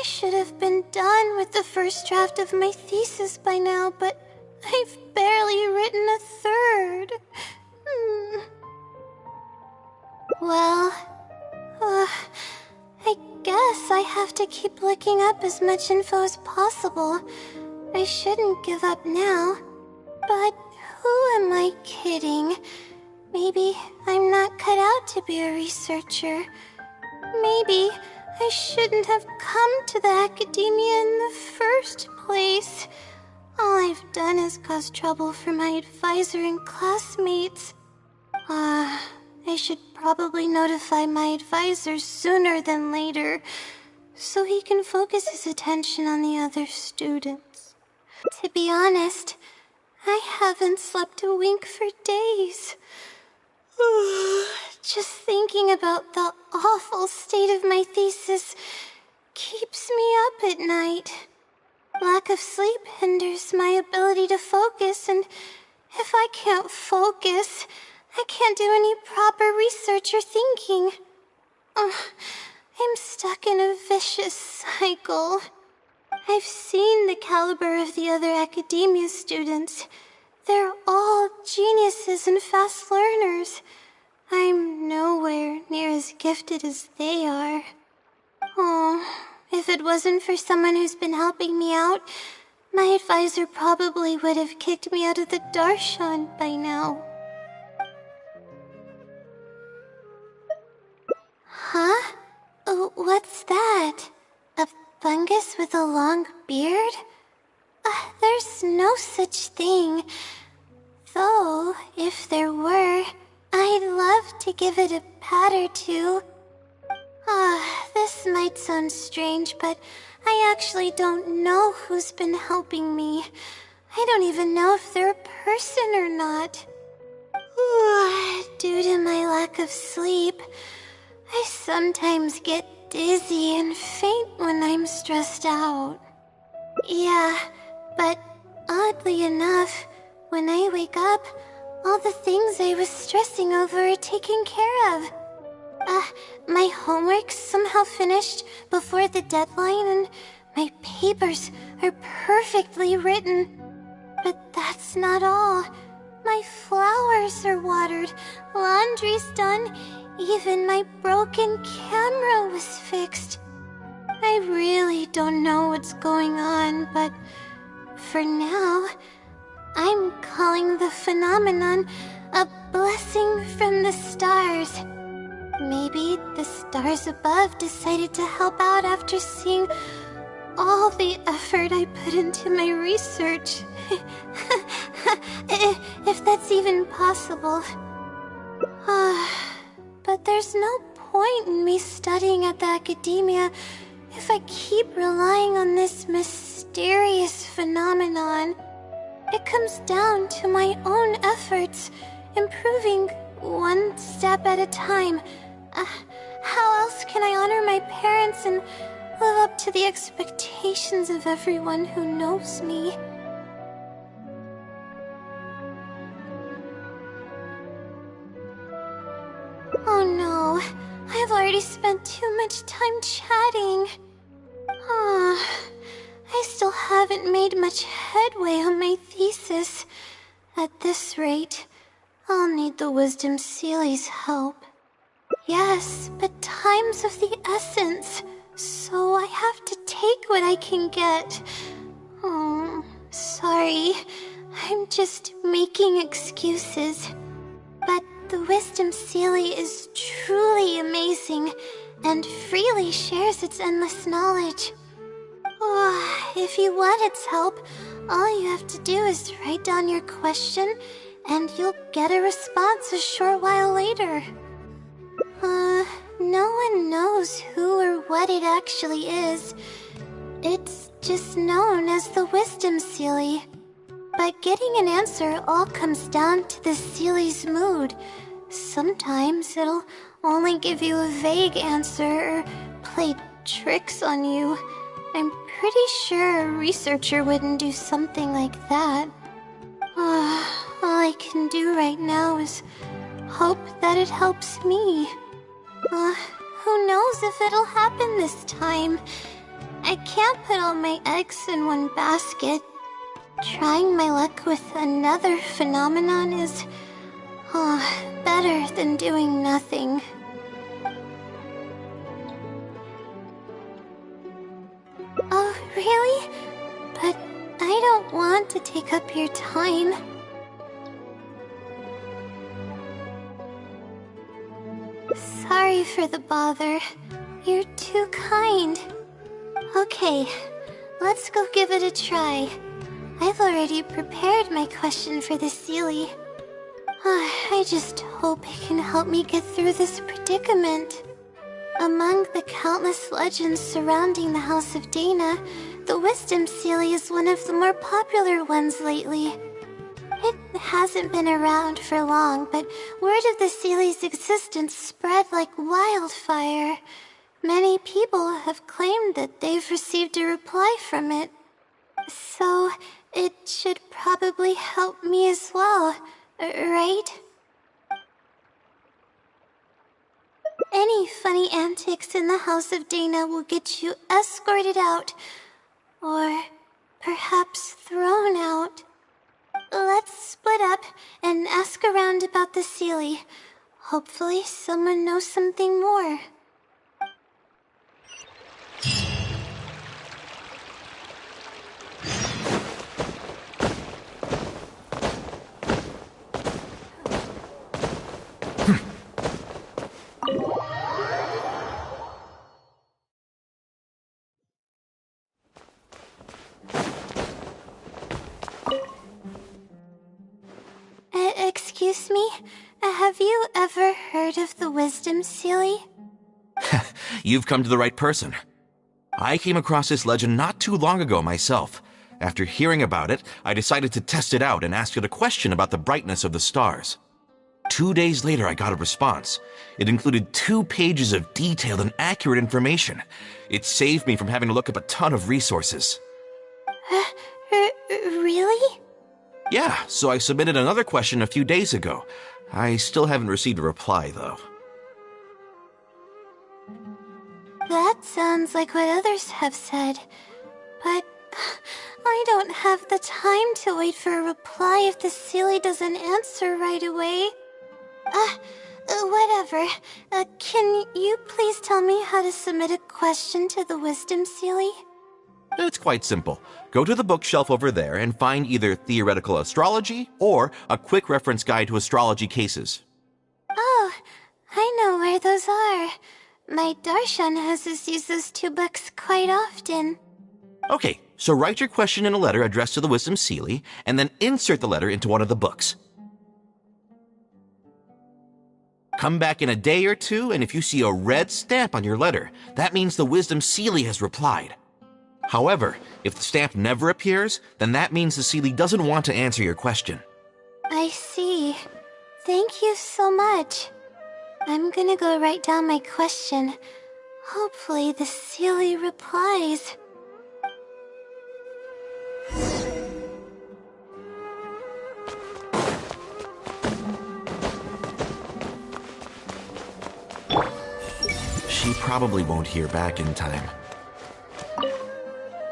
I should have been done with the first draft of my thesis by now, but I've barely written a third. Well, I guess I have to keep looking up as much info as possible. I shouldn't give up now. But who am I kidding? Maybe I'm not cut out to be a researcher. Maybe I shouldn't have come to the academia in the first place. All I've done is cause trouble for my advisor and classmates. I should probably notify my advisor sooner than later, so he can focus his attention on the other students. To be honest, I haven't slept a wink for days. Just thinking about the awful state of my thesis keeps me up at night. Lack of sleep hinders my ability to focus, and if I can't focus, I can't do any proper research or thinking. I'm stuck in a vicious cycle. I've seen the caliber of the other academia students. They're all geniuses and fast learners. I'm nowhere near as gifted as they are. If it wasn't for someone who's been helping me out, my advisor probably would have kicked me out of the darshan by now. Huh? What's that? A fungus with a long beard? There's no such thing. Though, if there were, I'd love to give it a pat or two. This might sound strange, but I actually don't know who's been helping me. I don't even know if they're a person or not. Due to my lack of sleep, I sometimes get dizzy and faint when I'm stressed out. Yeah, but oddly enough, when I wake up, all the things I was stressing over are taken care of. My homework's somehow finished before the deadline, and my papers are perfectly written. But that's not all. My flowers are watered, laundry's done, even my broken camera was fixed. I really don't know what's going on, but for now, I'm calling the phenomenon a blessing from the stars. Maybe the stars above decided to help out after seeing all the effort I put into my research. If that's even possible. But there's no point in me studying at the academia if I keep relying on this mysterious phenomenon. It comes down to my own efforts, improving one step at a time. How else can I honor my parents and live up to the expectations of everyone who knows me? Oh no, I've already spent too much time chatting. I still haven't made much headway on my thesis. At this rate, I'll need the Wisdom Seely's help. Yes, but time's of the essence, so I have to take what I can get. Sorry, I'm just making excuses. But the Wisdom Seely is truly amazing and freely shares its endless knowledge. If you want its help, all you have to do is write down your question, and you'll get a response a short while later. No one knows who or what it actually is. It's just known as the Wisdom Seely. But getting an answer all comes down to the Seely's mood. Sometimes it'll only give you a vague answer or play tricks on you. I'm pretty sure a researcher wouldn't do something like that. All I can do right now is hope that it helps me. Who knows if it'll happen this time? I can't put all my eggs in one basket. Trying my luck with another phenomenon is better than doing nothing. Oh, really? But I don't want to take up your time. Sorry for the bother. You're too kind. Okay, let's go give it a try. I've already prepared my question for the Seelie. I just hope it can help me get through this predicament. Among the countless legends surrounding the House of Dana, the Wisdom Seelie is one of the more popular ones lately. It hasn't been around for long, but word of the Seelie's existence spread like wildfire. Many people have claimed that they've received a reply from it. So, it should probably help me as well, right? Any funny antics in the House of Dana will get you escorted out, or perhaps thrown out. Let's split up and ask around about the Seelie. Hopefully someone knows something more. Excuse me? Have you ever heard of the Wisdom Seelie? You've come to the right person. I came across this legend not too long ago myself. After hearing about it, I decided to test it out and ask it a question about the brightness of the stars. 2 days later, I got a response. It included 2 pages of detailed and accurate information. It saved me from having to look up a ton of resources. Really? Yeah, so I submitted another question a few days ago. I still haven't received a reply, though. That sounds like what others have said. But I don't have the time to wait for a reply if the Seelie doesn't answer right away. Whatever. Can you please tell me how to submit a question to the Wisdom Seelie? It's quite simple. Go to the bookshelf over there and find either Theoretical Astrology or a quick reference guide to astrology cases. Oh, I know where those are. My Darshan has us use those 2 books quite often. Okay, so write your question in a letter addressed to the Wisdom Seelie, and then insert the letter into one of the books. Come back in a day or 2, and if you see a red stamp on your letter, that means the Wisdom Seelie has replied. However, if the stamp never appears, then that means the Seelie doesn't want to answer your question. I see. Thank you so much. I'm gonna go write down my question. Hopefully the Seelie replies. She probably won't hear back in time.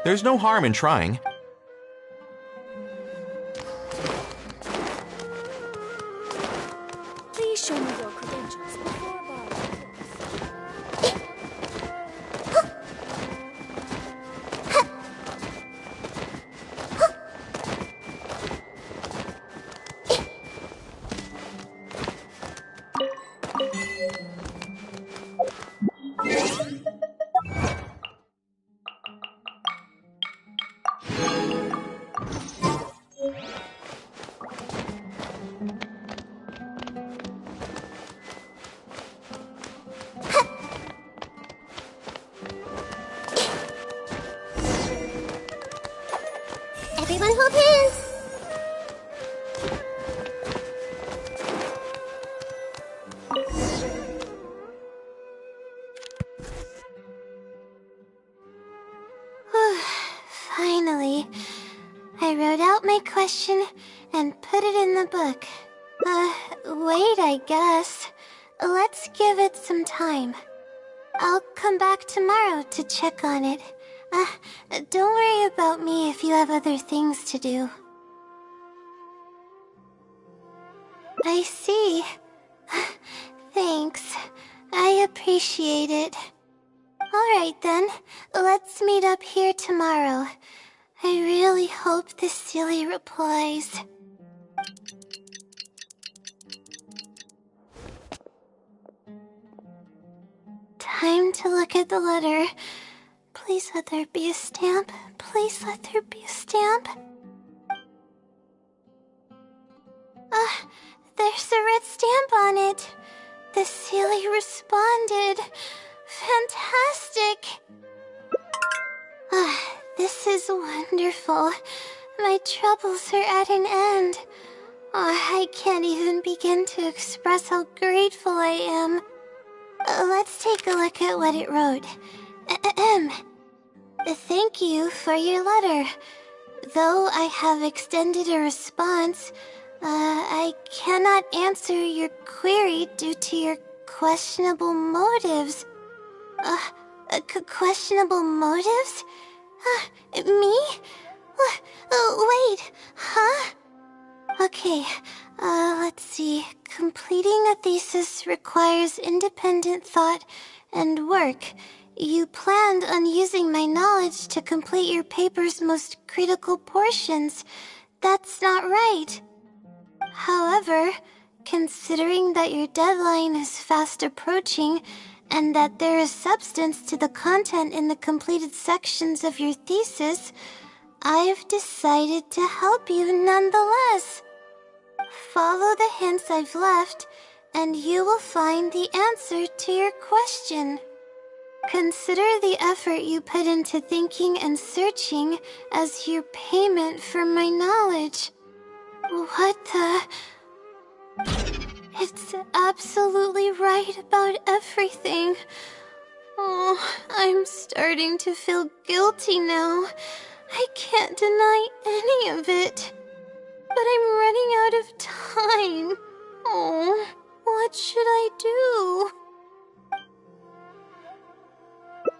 There's no harm in trying. Please show me your credentials before borrowing. Everyone hold hands! Finally, I wrote out my question and put it in the book. Wait, I guess. Let's give it some time. I'll come back tomorrow to check on it. Don't worry about me if you have other things to do. I see. Thanks. I appreciate it. Alright then, let's meet up here tomorrow. I really hope the silly replies. Time to look at the letter. Please let there be a stamp. Please let there be a stamp. There's a red stamp on it. The silly responded. Fantastic. This is wonderful. My troubles are at an end. I can't even begin to express how grateful I am. Let's take a look at what it wrote. Thank you for your letter. Though I have extended a response, I cannot answer your query due to your questionable motives. Questionable motives? Me? Wait, huh? Okay, let's see. Completing a thesis requires independent thought and work. You planned on using my knowledge to complete your paper's most critical portions. That's not right. However, considering that your deadline is fast approaching, and that there is substance to the content in the completed sections of your thesis, I've decided to help you nonetheless. Follow the hints I've left, and you will find the answer to your question. Consider the effort you put into thinking and searching as your payment for my knowledge. What the... It's absolutely right about everything. Oh, I'm starting to feel guilty now. I can't deny any of it. But I'm running out of time. Oh, what should I do?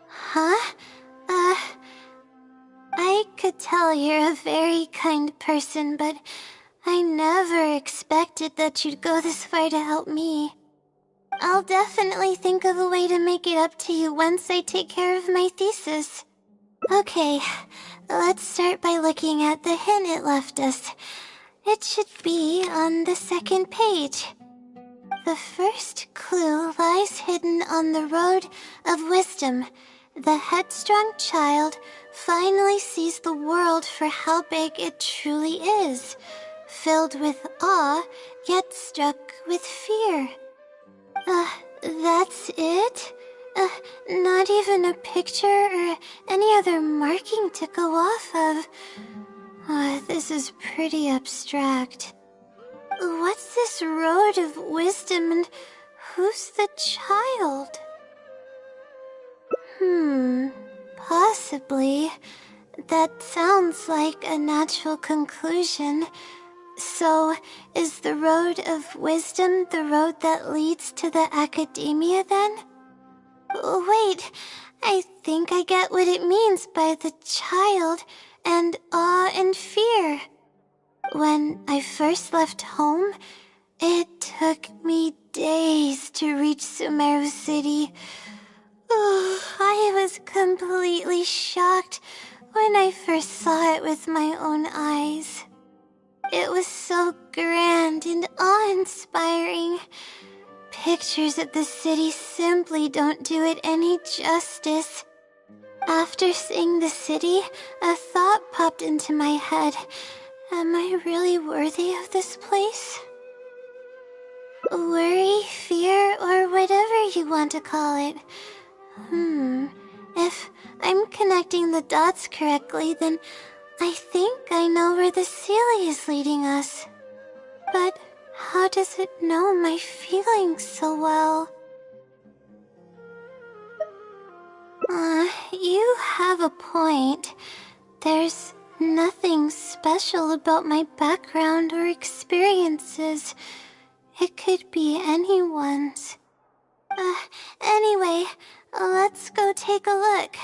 Huh? I could tell you're a very kind person, but I never expected that you'd go this far to help me. I'll definitely think of a way to make it up to you once I take care of my thesis. Okay, let's start by looking at the hint it left us. It should be on the second page. The first clue lies hidden on the road of wisdom. The headstrong child finally sees the world for how big it truly is, filled with awe, yet struck with fear. That's it? Not even a picture or any other marking to go off of. This is pretty abstract. What's this road of wisdom and who's the child? Possibly. That sounds like a natural conclusion. So, is the road of wisdom the road that leads to the academia then? Wait, I think I get what it means by the child and awe and fear. When I first left home, it took me days to reach Sumeru City. I was completely shocked when I first saw it with my own eyes. It was so grand and awe-inspiring. Pictures of the city simply don't do it any justice. After seeing the city, a thought popped into my head. Am I really worthy of this place? Worry, fear, or whatever you want to call it. If I'm connecting the dots correctly, then I think I know where the Sealy is leading us. But how does it know my feelings so well? You have a point. There's nothing special about my background or experiences. It could be anyone's. Anyway, let's go take a look.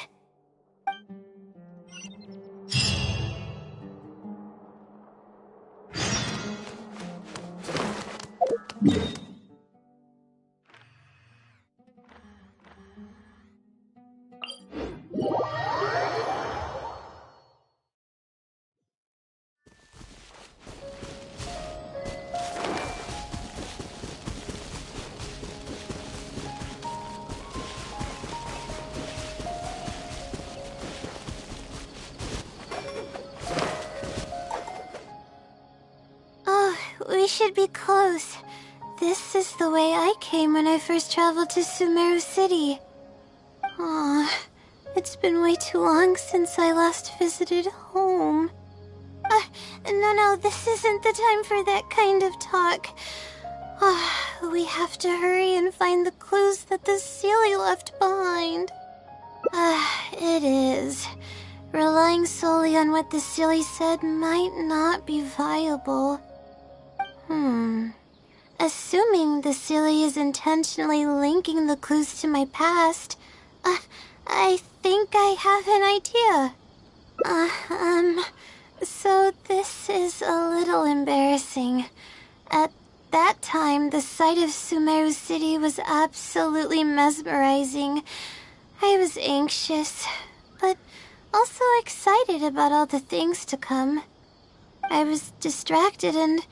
we should be close. This is the way I came when I first traveled to Sumeru City. Aw, it's been way too long since I last visited home. No, this isn't the time for that kind of talk. We have to hurry and find the clues that the Sealy left behind. It is. Relying solely on what the Sealy said might not be viable. Assuming the Sealy is intentionally linking the clues to my past, I think I have an idea. So this is a little embarrassing. At that time, the sight of Sumeru City was absolutely mesmerizing. I was anxious, but also excited about all the things to come. I was distracted and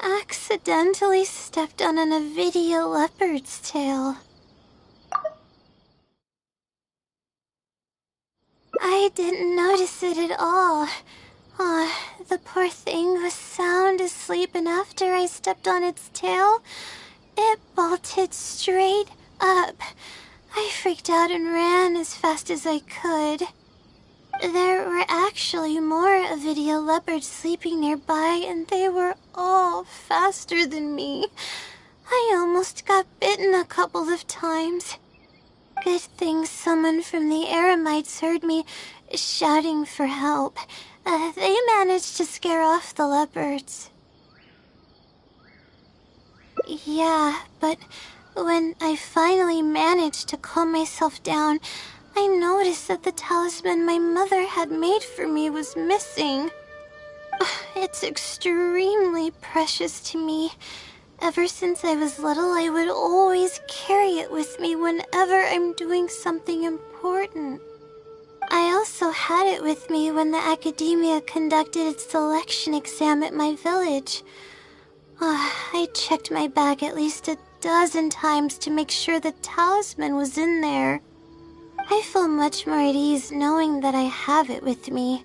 accidentally stepped on an Avidia leopard's tail. I didn't notice it at all. The poor thing was sound asleep, and after I stepped on its tail, it bolted straight up. I freaked out and ran as fast as I could. There were actually more Avidia leopards sleeping nearby, and they were all faster than me. I almost got bitten a couple of times. Good thing someone from the Eremites heard me shouting for help. They managed to scare off the leopards. Yeah, but when I finally managed to calm myself down, I noticed that the talisman my mother had made for me was missing. It's extremely precious to me. Ever since I was little, I would always carry it with me whenever I'm doing something important. I also had it with me when the academia conducted its selection exam at my village. I checked my bag at least a dozen times to make sure the talisman was in there. I feel much more at ease knowing that I have it with me.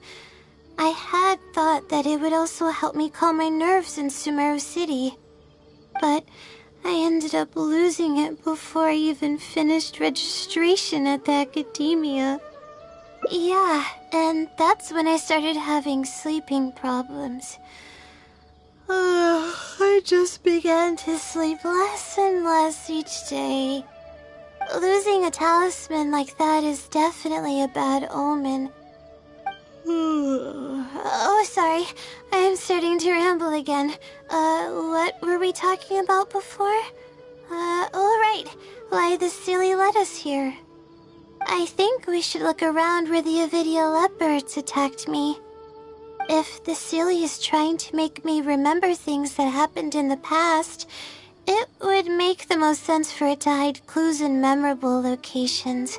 I had thought that it would also help me calm my nerves in Sumeru City, but I ended up losing it before I even finished registration at the academia. Yeah, and that's when I started having sleeping problems. I just began to sleep less and less each day. Losing a talisman like that is definitely a bad omen. Oh, sorry. I'm starting to ramble again. What were we talking about before? Right. Why the Sealy led us here. I think we should look around where the Avidia leopards attacked me. If the Sealy is trying to make me remember things that happened in the past, it would make the most sense for it to hide clues in memorable locations.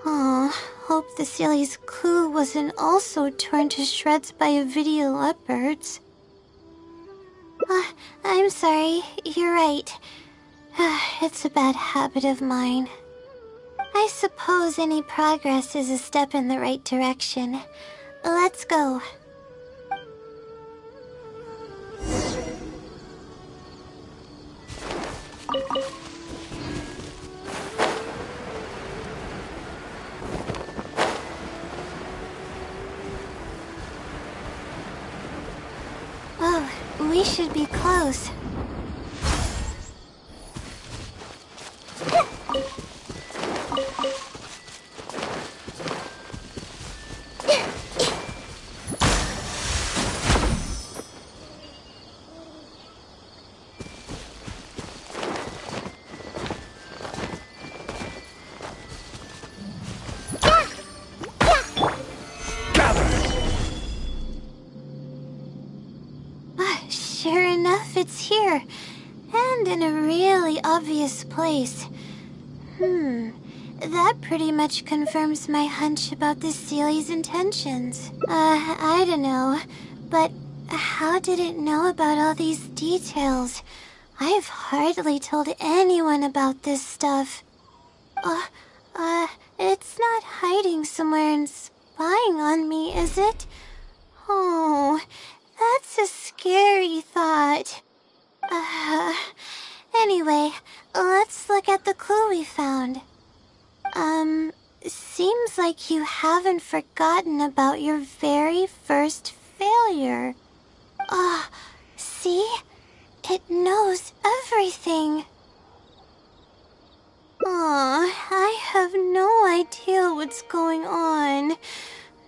Hope the Sealy's clue wasn't also torn to shreds by Avidia leopards. I'm sorry, you're right. It's a bad habit of mine. I suppose any progress is a step in the right direction. Let's go. Oh, we should be close. Sure enough, it's here. And in a really obvious place. That pretty much confirms my hunch about the Sealy's intentions. I don't know. But how did it know about all these details? I've hardly told anyone about this stuff. It's not hiding somewhere and spying on me, is it? Oh, That's a scary thought. Anyway, let's look at the clue we found. Seems like you haven't forgotten about your very first failure. See? It knows everything. I have no idea what's going on.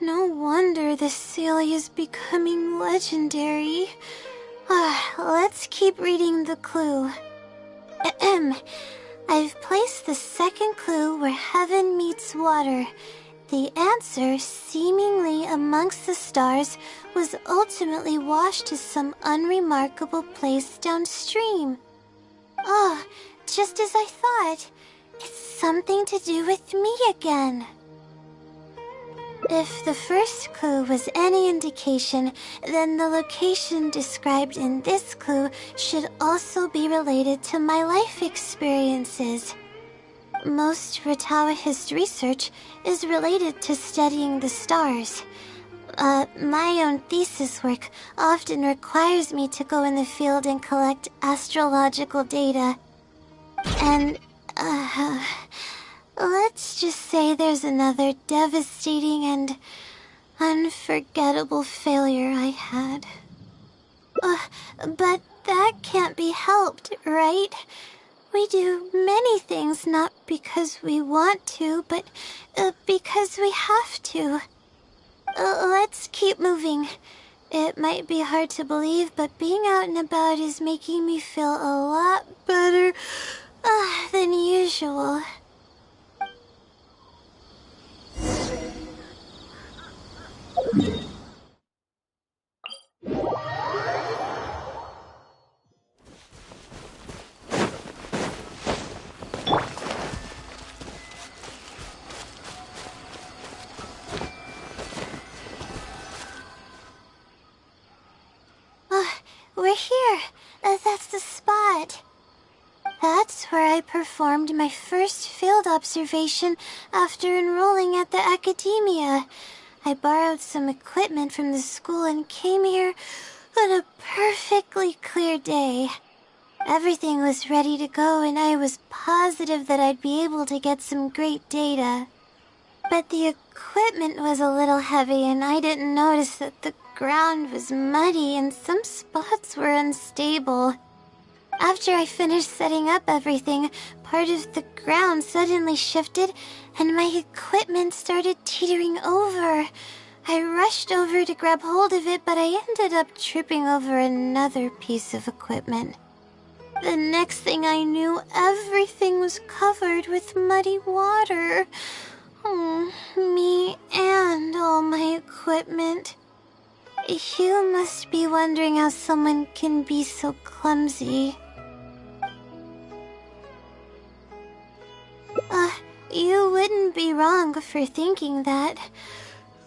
No wonder the Celia is becoming legendary. Let's keep reading the clue. I've placed the second clue where heaven meets water. The answer, seemingly amongst the stars, was ultimately washed to some unremarkable place downstream. Just as I thought. It's something to do with me again. If the first clue was any indication, then the location described in this clue should also be related to my life experiences. Most Ratawa's research is related to studying the stars. My own thesis work often requires me to go in the field and collect astrological data. And, let's just say there's another devastating and unforgettable failure I had. But that can't be helped, right? We do many things not because we want to, but because we have to. Let's keep moving. It might be hard to believe, but being out and about is making me feel a lot better than usual. We're here. That's the spot. That's where I performed my first field observation after enrolling at the academia. I borrowed some equipment from the school and came here on a perfectly clear day. Everything was ready to go and I was positive that I'd be able to get some great data. But the equipment was a little heavy and I didn't notice that the ground was muddy and some spots were unstable. After I finished setting up everything, part of the ground suddenly shifted and my equipment started teetering over. I rushed over to grab hold of it, but I ended up tripping over another piece of equipment. The next thing I knew, everything was covered with muddy water. Me and all my equipment. You must be wondering how someone can be so clumsy. You wouldn't be wrong for thinking that.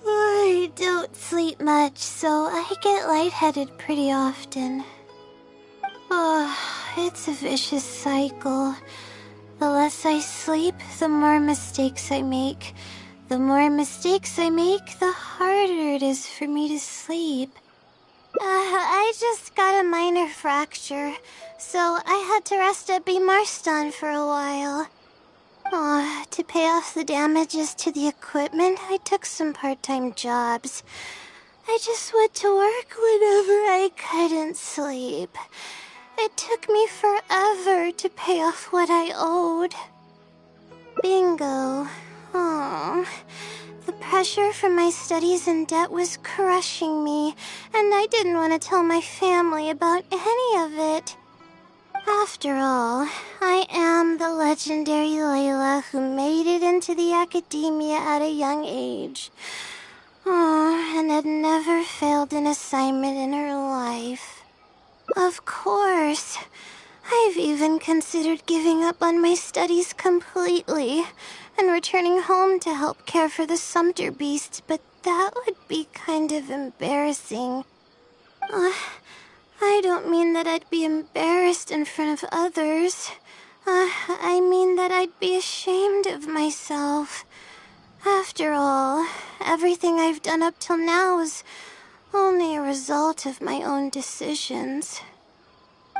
I don't sleep much, so I get lightheaded pretty often. It's a vicious cycle. The less I sleep, the more mistakes I make. The more mistakes I make, the harder it is for me to sleep. I just got a minor fracture, so I had to rest at B. Marston for a while. To pay off the damages to the equipment, I took some part-time jobs. I just went to work whenever I couldn't sleep. It took me forever to pay off what I owed. Bingo. The pressure from my studies and debt was crushing me, and I didn't want to tell my family about any of it. After all, I am the legendary Layla who made it into the academia at a young age. And had never failed an assignment in her life. Of course, I've even considered giving up on my studies completely and returning home to help care for the Sumter beasts, but that would be kind of embarrassing. I don't mean that I'd be embarrassed in front of others. I mean that I'd be ashamed of myself. After all, everything I've done up till now was only a result of my own decisions.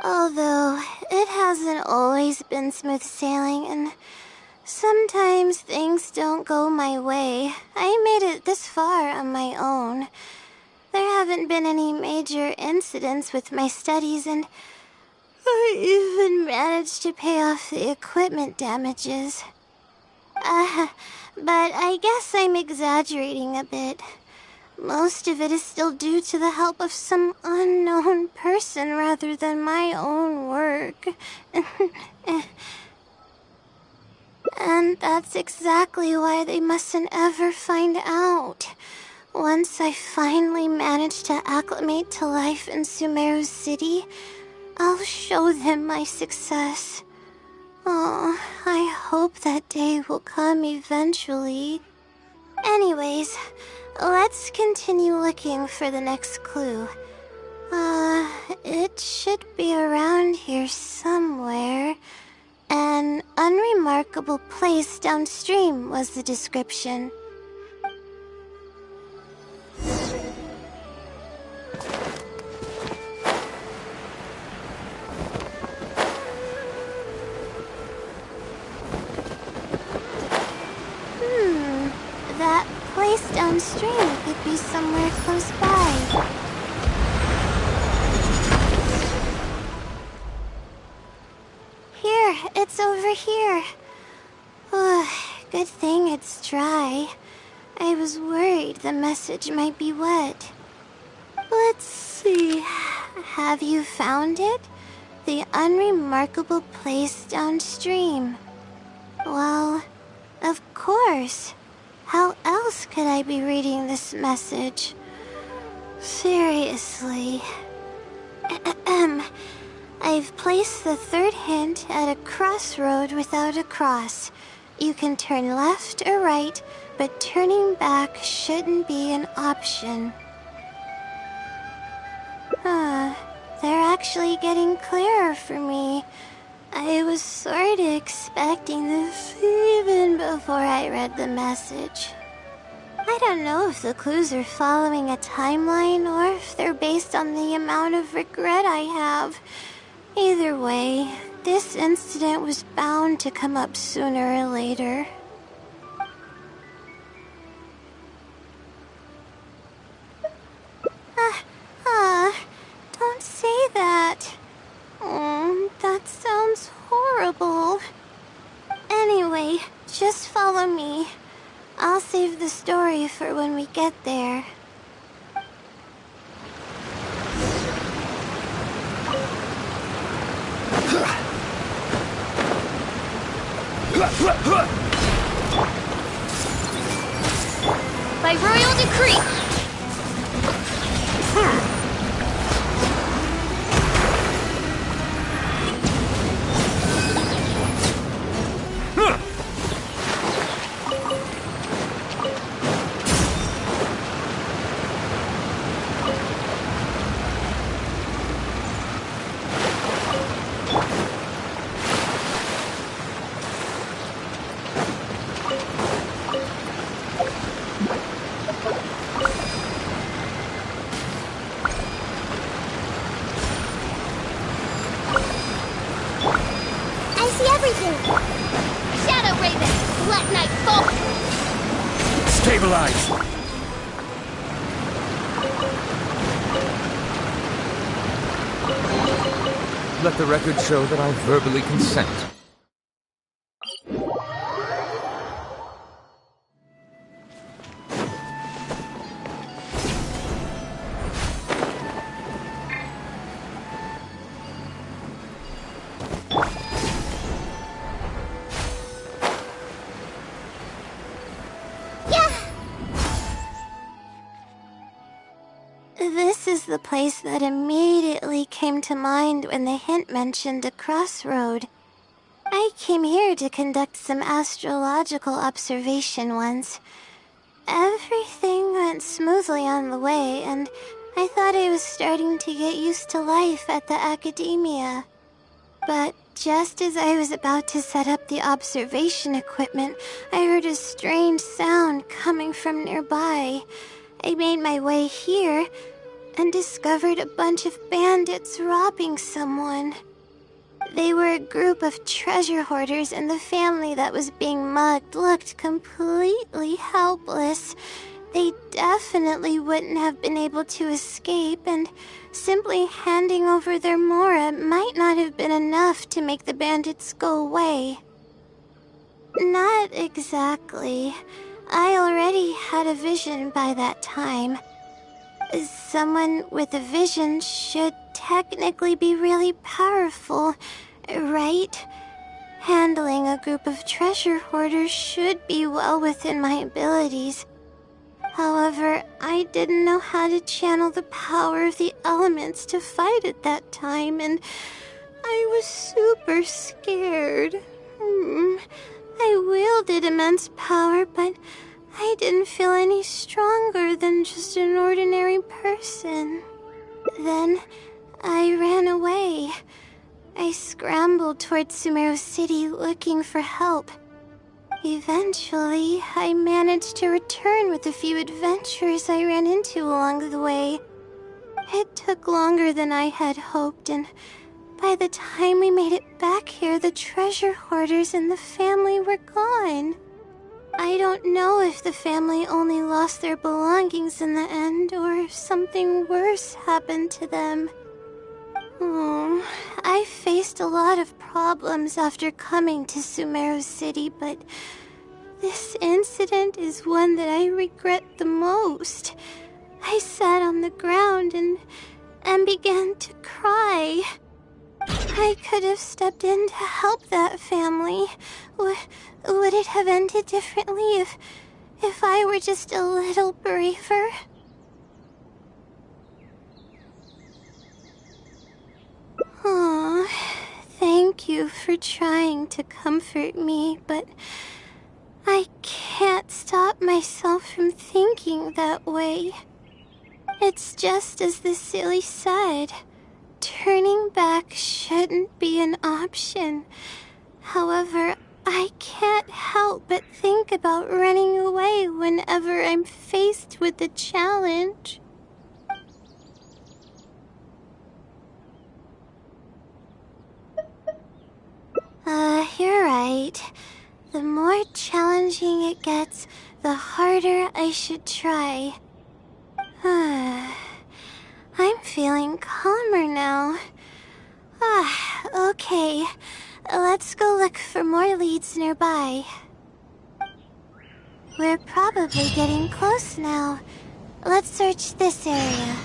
Although, it hasn't always been smooth sailing, and sometimes things don't go my way. I made it this far on my own. There haven't been any major incidents with my studies, and I even managed to pay off the equipment damages. But I guess I'm exaggerating a bit. Most of it is still due to the help of some unknown person rather than my own work. And that's exactly why they mustn't ever find out. Once I finally manage to acclimate to life in Sumeru City, I'll show them my success. Oh, I hope that day will come eventually. Anyways, let's continue looking for the next clue. It should be around here somewhere. An unremarkable place downstream was the description. That place downstream could be somewhere close by. Here, it's over here. Good thing it's dry. I was worried the message might be wet. Let's see. Have you found it? The unremarkable place downstream. Well, of course. How else could I be reading this message? Seriously. I've placed the third hint at a crossroad without a cross. You can turn left or right, but turning back shouldn't be an option. They're actually getting clearer for me. I was sort of expecting this even before I read the message. I don't know if the clues are following a timeline or if they're based on the amount of regret I have. Either way, this incident was bound to come up sooner or later. Don't say that. That sounds horrible. Anyway, just follow me. I'll save the story for when we get there. By royal decree! Shadow Raven, let night fall! Stabilize! Let the record show that I verbally consent. This is the place that immediately came to mind when the hint mentioned a crossroad. I came here to conduct some astrological observation once. Everything went smoothly on the way, and I thought I was starting to get used to life at the academia. But just as I was about to set up the observation equipment, I heard a strange sound coming from nearby. I made my way here, and discovered a bunch of bandits robbing someone. They were a group of treasure hoarders, and the family that was being mugged looked completely helpless. They definitely wouldn't have been able to escape, and simply handing over their Mora might not have been enough to make the bandits go away. Not exactly. I already had a vision by that time. Someone with a vision should technically be really powerful, right? Handling a group of treasure hoarders should be well within my abilities. However, I didn't know how to channel the power of the elements to fight at that time, and I was super scared. I wielded immense power, but I didn't feel any stronger than just an ordinary person. Then, I ran away. I scrambled towards Sumeru City looking for help. Eventually, I managed to return with a few adventures I ran into along the way. It took longer than I had hoped, and by the time we made it back here, the treasure hoarders and the family were gone. I don't know if the family only lost their belongings in the end, or if something worse happened to them. I faced a lot of problems after coming to Sumeru City, but this incident is one that I regret the most. I sat on the ground and began to cry. I could have stepped in to help that family. Would it have ended differently if I were just a little braver? Aw, thank you for trying to comfort me, but I can't stop myself from thinking that way. It's just as the silly said. Turning back shouldn't be an option. However, I can't help but think about running away whenever I'm faced with a challenge. You're right. The more challenging it gets, the harder I should try. I'm feeling calmer now. Okay. Let's go look for more leads nearby. We're probably getting close now. Let's search this area.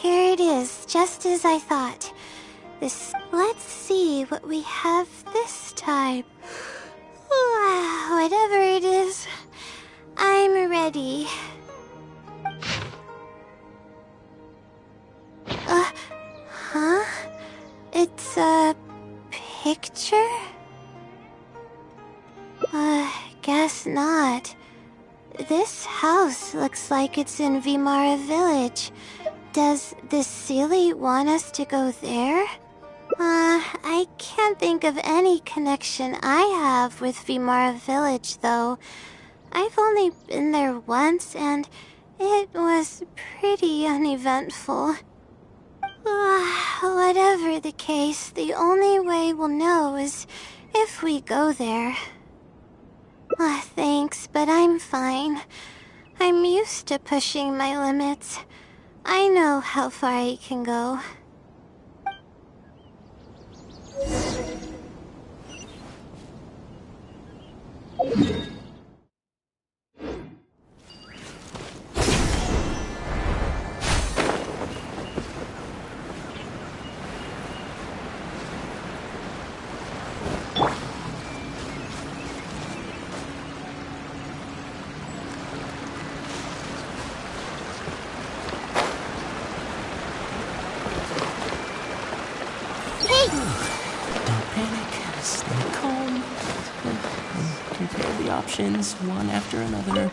Here it is, just as I thought. Let's see what we have this time. Whatever it is, I'm ready. Huh? It's a picture? Guess not. This house looks like it's in Vimara Village. Does the Sealy want us to go there? I can't think of any connection I have with Vimara Village, though. I've only been there once, and it was pretty uneventful. Whatever the case, the only way we'll know is if we go there. Thanks, but I'm fine. I'm used to pushing my limits. I know how far I can go. Hey! Don't panic. Stay calm. And compare the options one after another.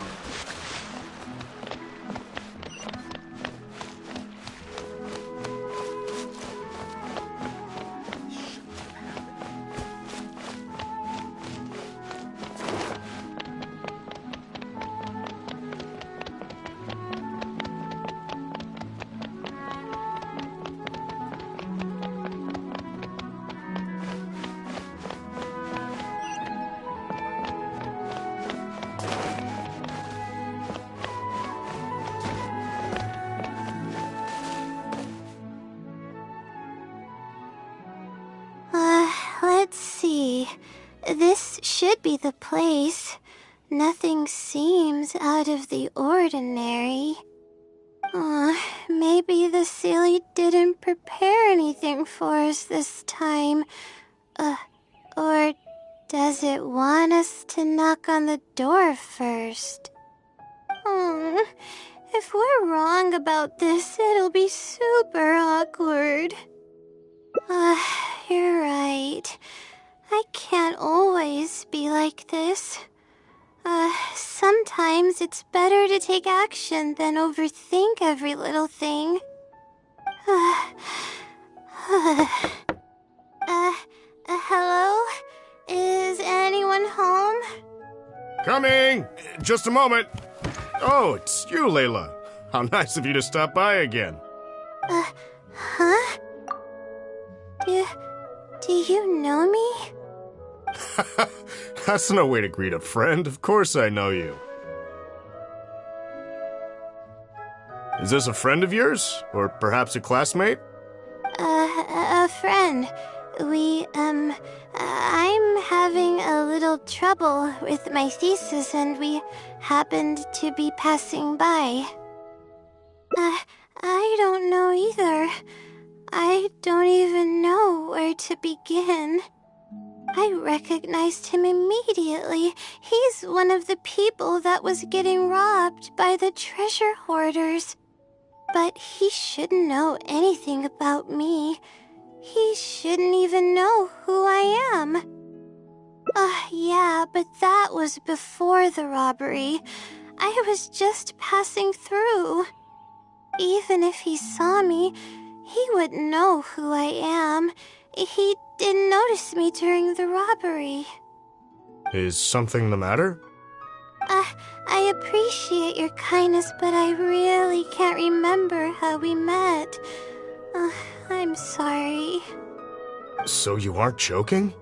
Let's see. This should be the place. Nothing seems out of the ordinary. Maybe the Silly didn't prepare anything for us this time. Or does it want us to knock on the door first? If we're wrong about this, it'll be super awkward. You're right. I can't always be like this. Sometimes it's better to take action than overthink every little thing. Hello? Is anyone home? Coming! Just a moment. Oh, it's you, Layla. How nice of you to stop by again. Huh? Do you know me? That's no way to greet a friend. Of course I know you. Is this a friend of yours? Or perhaps a classmate? A friend. I'm having a little trouble with my thesis and we happened to be passing by. I don't know either. I don't even know where to begin. I recognized him immediately. He's one of the people that was getting robbed by the treasure hoarders. But he shouldn't know anything about me. He shouldn't even know who I am. Yeah, but that was before the robbery. I was just passing through. Even if he saw me, he wouldn't know who I am. He didn't notice me during the robbery. Is something the matter? I appreciate your kindness, but I really can't remember how we met. I'm sorry. So you aren't joking?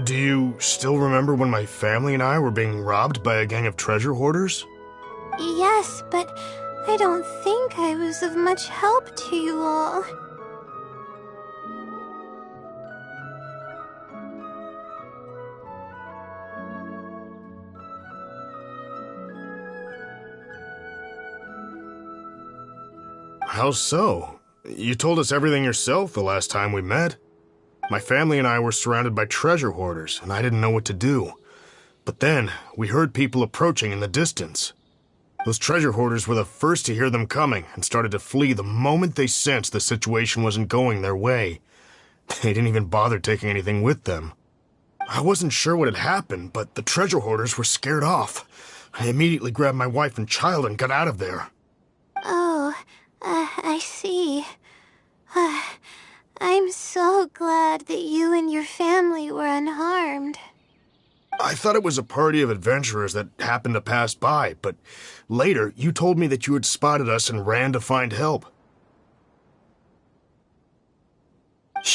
Do you still remember when my family and I were being robbed by a gang of treasure hoarders? Yes, but I don't think I was of much help to you all. How so? You told us everything yourself the last time we met. My family and I were surrounded by treasure hoarders, and I didn't know what to do. But then, we heard people approaching in the distance. Those treasure hoarders were the first to hear them coming and started to flee the moment they sensed the situation wasn't going their way. They didn't even bother taking anything with them. I wasn't sure what had happened, but the treasure hoarders were scared off. I immediately grabbed my wife and child and got out of there. Oh, I see. I'm so glad that you and your family were unharmed. I thought it was a party of adventurers that happened to pass by, but later you told me that you had spotted us and ran to find help.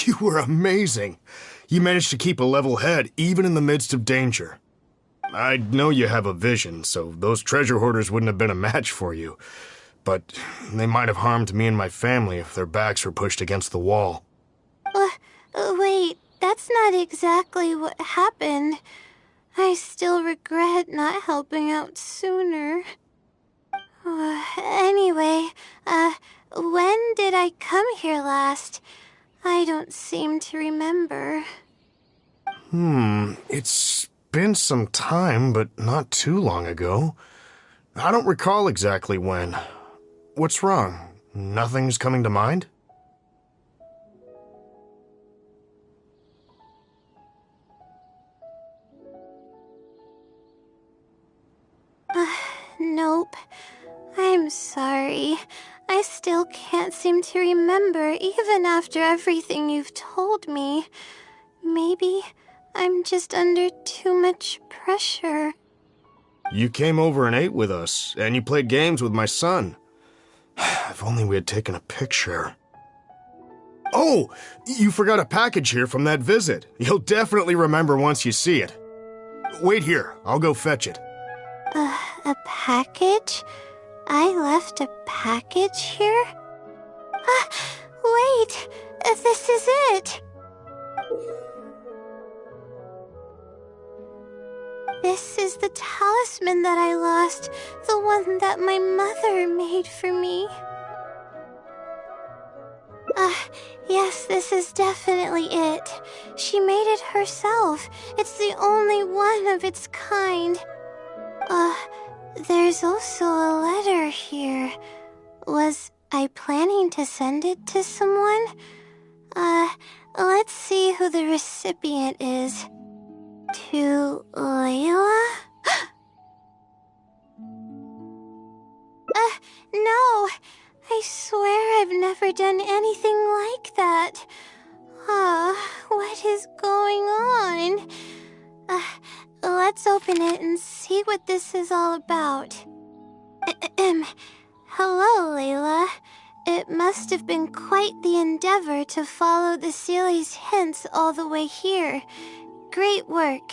You were amazing. You managed to keep a level head even in the midst of danger. I know you have a vision, so those treasure hoarders wouldn't have been a match for you. But they might have harmed me and my family if their backs were pushed against the wall. Wait, that's not exactly what happened. I still regret not helping out sooner. Anyway, when did I come here last? I don't seem to remember. It's been some time, but not too long ago. I don't recall exactly when. What's wrong? Nothing's coming to mind? Nope. I'm sorry. I still can't seem to remember even after everything you've told me. Maybe I'm just under too much pressure. You came over and ate with us, and you played games with my son. If only we had taken a picture. Oh, you forgot a package here from that visit. You'll definitely remember once you see it. Wait here, I'll go fetch it. A package? I left a package here? Wait! This is it! This is the talisman that I lost, the one that my mother made for me. Yes, this is definitely it. She made it herself. It's the only one of its kind. There's also a letter here. Was I planning to send it to someone? Let's see who the recipient is. To Layla? No. I swear I've never done anything like that. What is going on? Let's open it and see what this is all about. Hello, Layla. It must have been quite the endeavor to follow the Sealy's hints all the way here. Great work.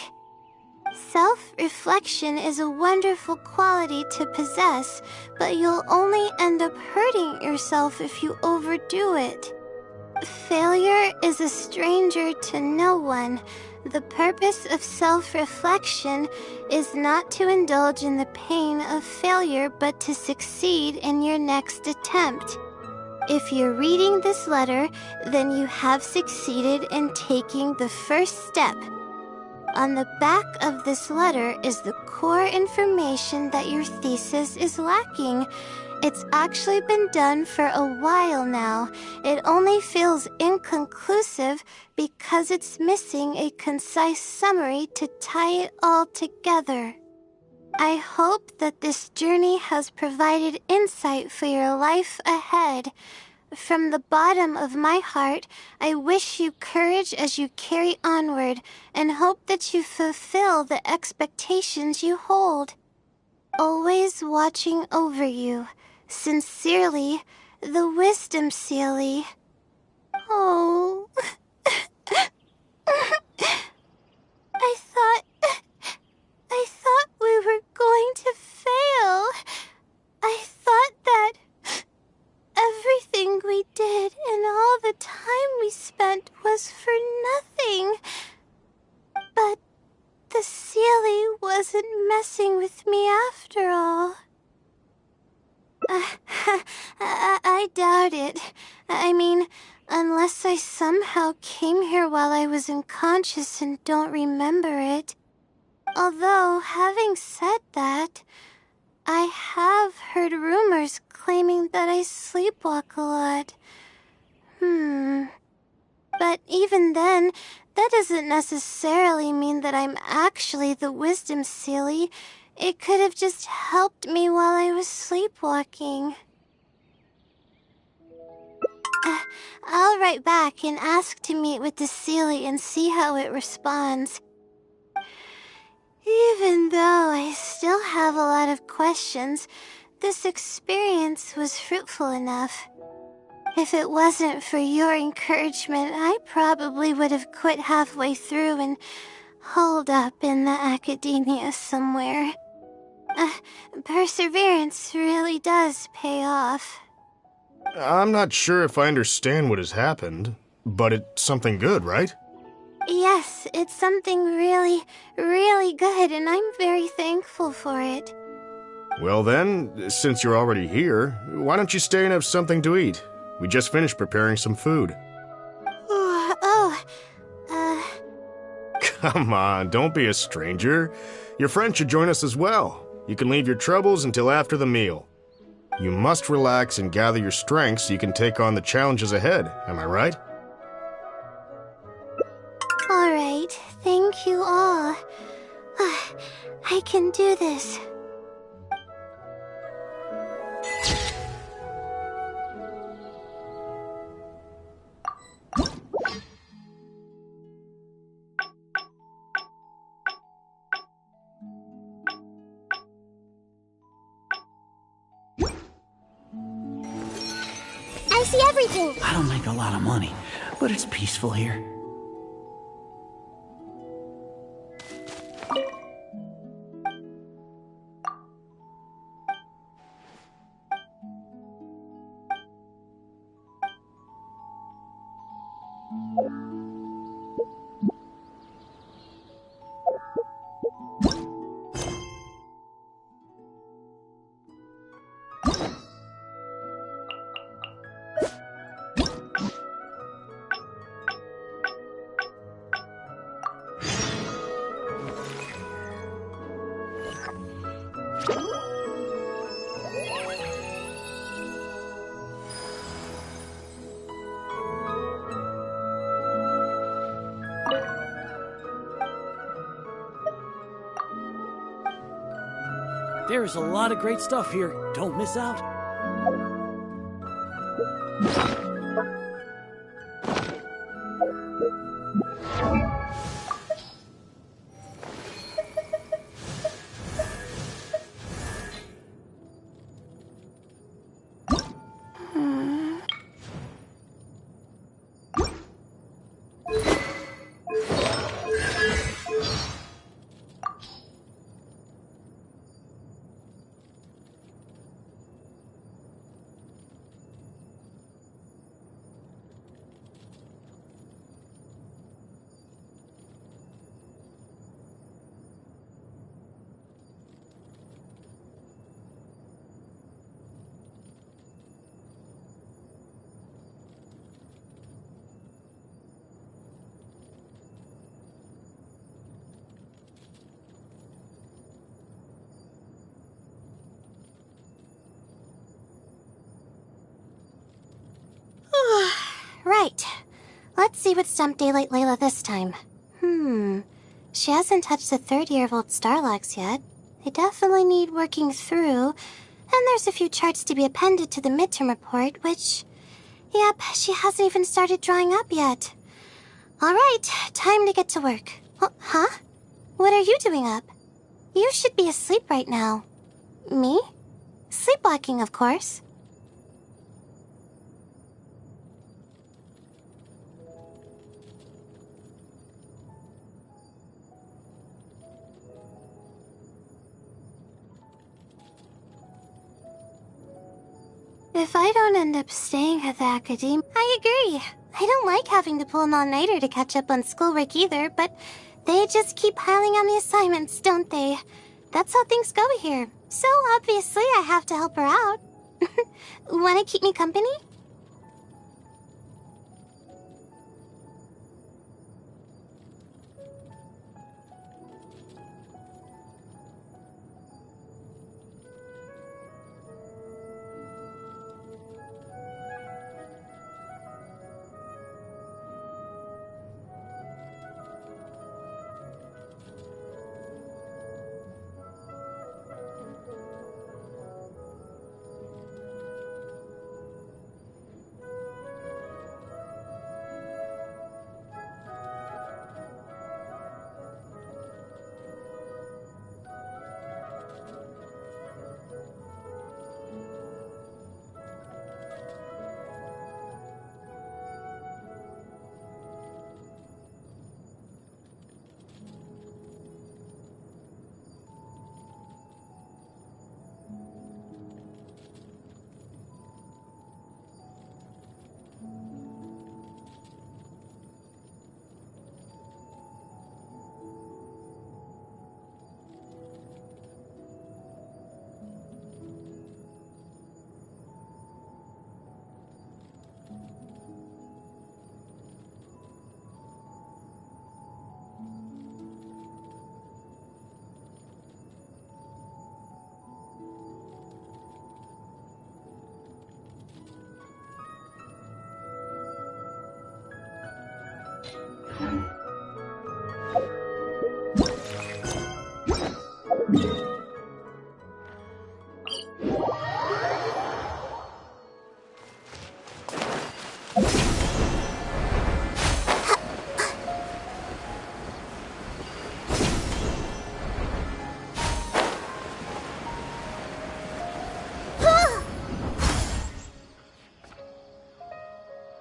Self-reflection is a wonderful quality to possess, but you'll only end up hurting yourself if you overdo it. Failure is a stranger to no one. The purpose of self-reflection is not to indulge in the pain of failure, but to succeed in your next attempt. If you're reading this letter, then you have succeeded in taking the first step. On the back of this letter is the core information that your thesis is lacking. It's actually been done for a while now. It only feels inconclusive because it's missing a concise summary to tie it all together. I hope that this journey has provided insight for your life ahead. From the bottom of my heart, I wish you courage as you carry onward and hope that you fulfill the expectations you hold. Always watching over you. Sincerely, the Wisdom Sealy. Oh. I thought we were going to fail. I thought that everything we did and all the time we spent was for nothing. But the Sealy wasn't messing with me after all. I doubt it. I mean, unless I somehow came here while I was unconscious and don't remember it. Although, having said that, I have heard rumors claiming that I sleepwalk a lot. But even then, that doesn't necessarily mean that I'm actually the Wisdom Sealy. It could have just helped me while I was sleepwalking. I'll write back and ask to meet with the Sealy and see how it responds. Even though I still have a lot of questions, this experience was fruitful enough. If it wasn't for your encouragement, I probably would have quit halfway through and holed up in the academia somewhere. Perseverance really does pay off. I'm not sure if I understand what has happened, but it's something good, right? Yes, it's something really, really good, and I'm very thankful for it. Well then, since you're already here, why don't you stay and have something to eat? We just finished preparing some food. Come on, don't be a stranger. Your friend should join us as well. You can leave your troubles until after the meal. You must relax and gather your strength so you can take on the challenges ahead, am I right? All right, thank you all. I can do this. everything! I don't make a lot of money, but it's peaceful here. There's a lot of great stuff here. Don't miss out. Right. Let's see what stumped Daylight Layla this time. She hasn't touched the third year of old Starlocks yet. They definitely need working through. And there's a few charts to be appended to the midterm report, which... Yep, she hasn't even started drawing up yet. Alright, time to get to work. Oh, huh? What are you doing up? You should be asleep right now. Me? Sleepwalking, of course. If I don't end up staying at the academe, I agree. I don't like having to pull an all-nighter to catch up on schoolwork either, but they just keep piling on the assignments, don't they? That's how things go here. So obviously I have to help her out. Wanna keep me company?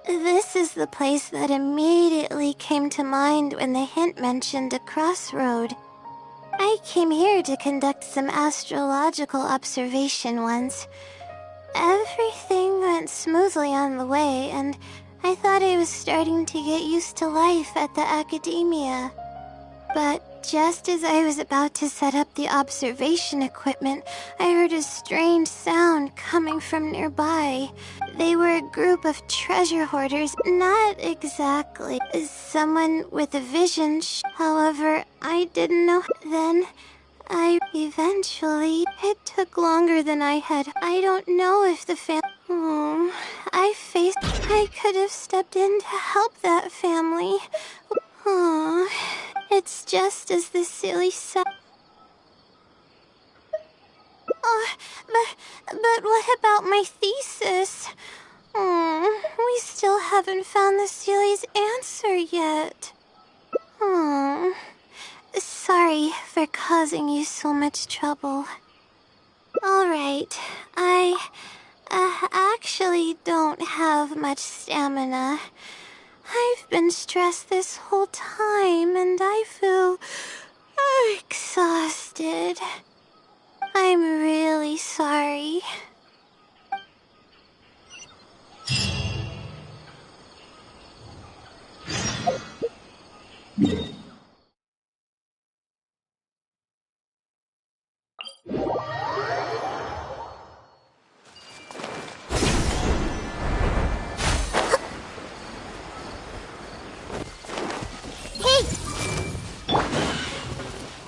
This is the place that immediately came to mind when the hint mentioned a crossroad. I came here to conduct some astrological observation once. Everything went smoothly on the way, and I thought I was starting to get used to life at the academia. But just as I was about to set up the observation equipment, I heard a strange sound coming from nearby. They were a group of treasure hoarders, not exactly someone with a vision. However, I didn't know then. It took longer than I don't know if the I could have stepped in to help that family. Oh, it's just as the silly said. Oh, but what about my thesis? Oh, we still haven't found the Sealy's answer yet. Oh, sorry for causing you so much trouble. Alright, I actually don't have much stamina. I've been stressed this whole time and I feel exhausted. I'm really sorry.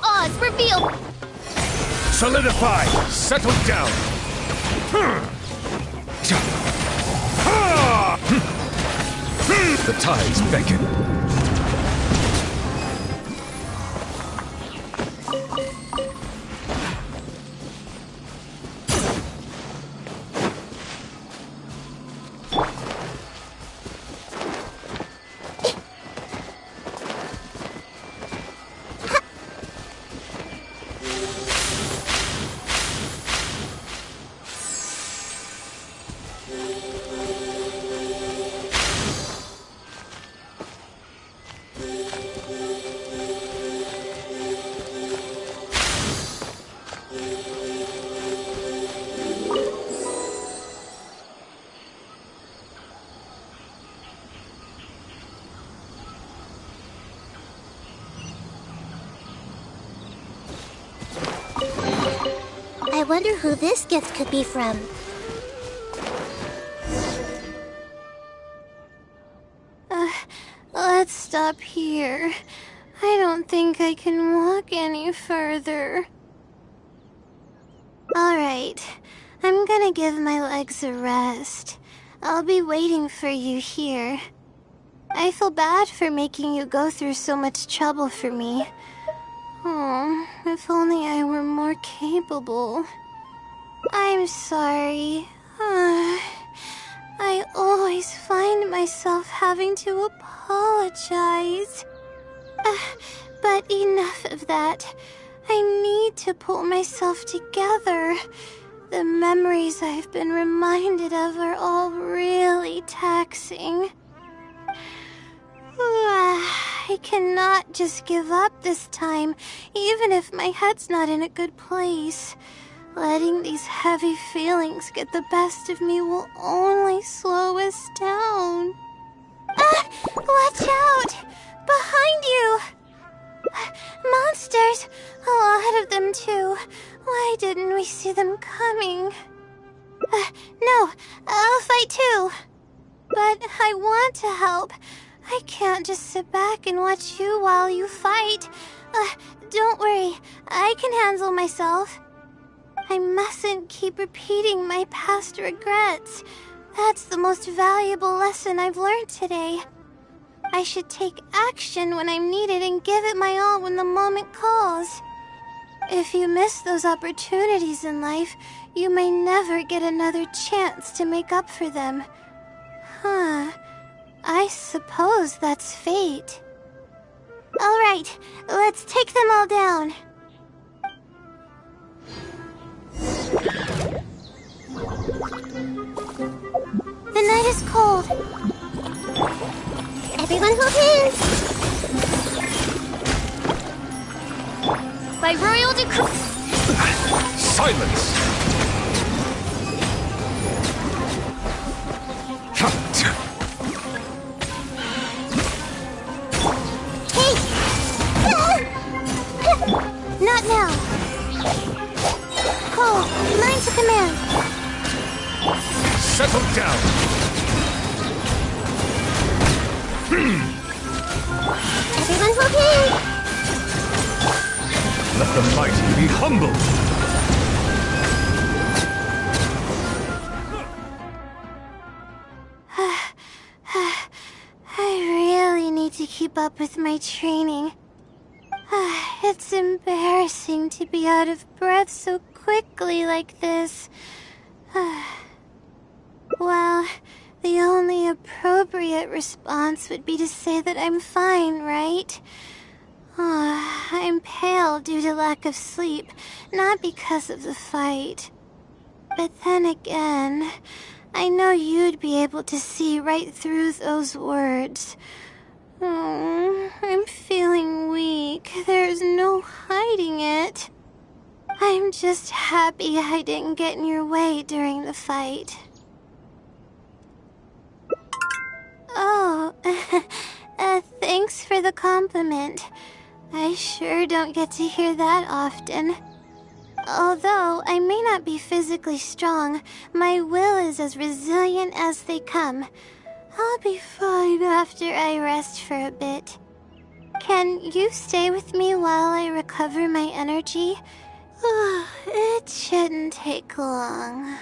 Oz, reveal! Solidify! Settle down! The tides beckon. I wonder who this gift could be from. Let's stop here. I don't think I can walk any further. Alright, I'm gonna give my legs a rest. I'll be waiting for you here. I feel bad for making you go through so much trouble for me. Oh, if only I were more capable. I'm sorry. I always find myself having to apologize. But enough of that. I need to pull myself together. The memories I've been reminded of are all really taxing. I cannot just give up this time, even if my head's not in a good place. Letting these heavy feelings get the best of me will only slow us down. Watch out! Behind you! Monsters! A lot of them, too. Why didn't we see them coming? No, I'll fight too. But I want to help. I can't just sit back and watch you while you fight. Don't worry, I can handle myself. I mustn't keep repeating my past regrets. That's the most valuable lesson I've learned today. I should take action when I'm needed and give it my all when the moment calls. If you miss those opportunities in life, you may never get another chance to make up for them. I suppose that's fate. All right, let's take them all down. The night is cold. Elemental Hit! By royal decree... Silence! Hey! Not now. Cole, line to command. Settle down! Everyone's okay. Let the mighty be humble! I really need to keep up with my training. It's embarrassing to be out of breath so quickly like this. Well, the only appropriate response would be to say that I'm fine, right? I'm pale due to lack of sleep, not because of the fight. But then again, I know you'd be able to see right through those words. I'm feeling weak. There's no hiding it. I'm just happy I didn't get in your way during the fight. Oh, thanks for the compliment. I sure don't get to hear that often. Although I may not be physically strong, my will is as resilient as they come. I'll be fine after I rest for a bit. Can you stay with me while I recover my energy? It shouldn't take long.